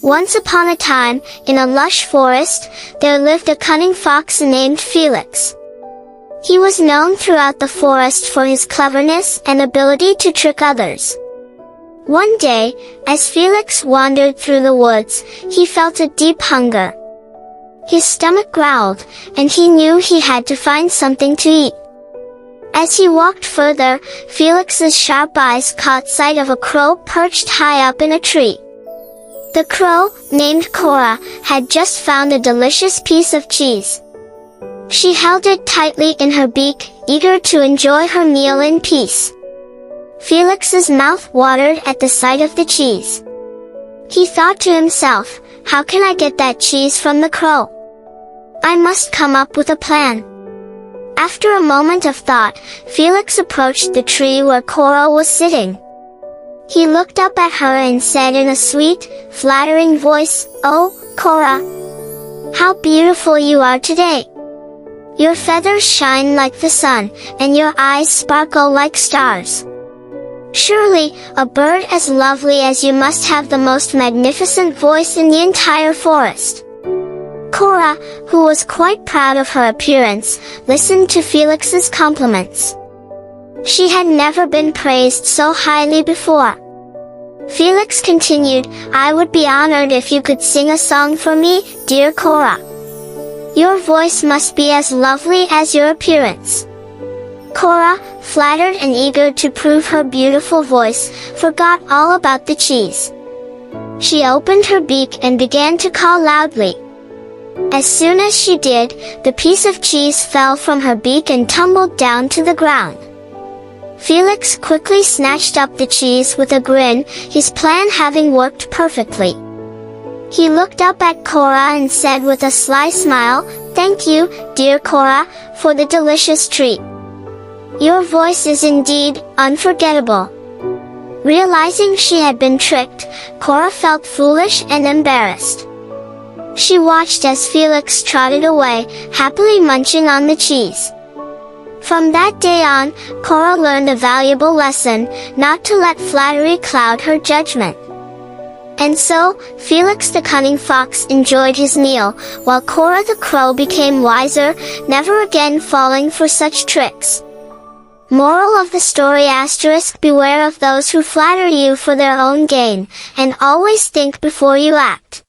Once upon a time, in a lush forest, there lived a cunning fox named Felix. He was known throughout the forest for his cleverness and ability to trick others. One day, as Felix wandered through the woods, he felt a deep hunger. His stomach growled, and he knew he had to find something to eat. As he walked further, Felix's sharp eyes caught sight of a crow perched high up in a tree. The crow, named Cora, had just found a delicious piece of cheese. She held it tightly in her beak, eager to enjoy her meal in peace. Felix's mouth watered at the sight of the cheese. He thought to himself, "How can I get that cheese from the crow? I must come up with a plan." After a moment of thought, Felix approached the tree where Cora was sitting. He looked up at her and said in a sweet, flattering voice, "Oh, Cora! How beautiful you are today! Your feathers shine like the sun, and your eyes sparkle like stars. Surely, a bird as lovely as you must have the most magnificent voice in the entire forest." Cora, who was quite proud of her appearance, listened to Felix's compliments. She had never been praised so highly before. Felix continued, "I would be honored if you could sing a song for me, dear Cora. Your voice must be as lovely as your appearance." Cora, flattered and eager to prove her beautiful voice, forgot all about the cheese. She opened her beak and began to call loudly. As soon as she did, the piece of cheese fell from her beak and tumbled down to the ground. Felix quickly snatched up the cheese with a grin, his plan having worked perfectly. He looked up at Cora and said with a sly smile, "Thank you, dear Cora, for the delicious treat. Your voice is indeed unforgettable." Realizing she had been tricked, Cora felt foolish and embarrassed. She watched as Felix trotted away, happily munching on the cheese. From that day on, Cora learned a valuable lesson, not to let flattery cloud her judgment. And so, Felix the cunning fox enjoyed his meal, while Cora the crow became wiser, never again falling for such tricks. Moral of the story: beware of those who flatter you for their own gain, and always think before you act.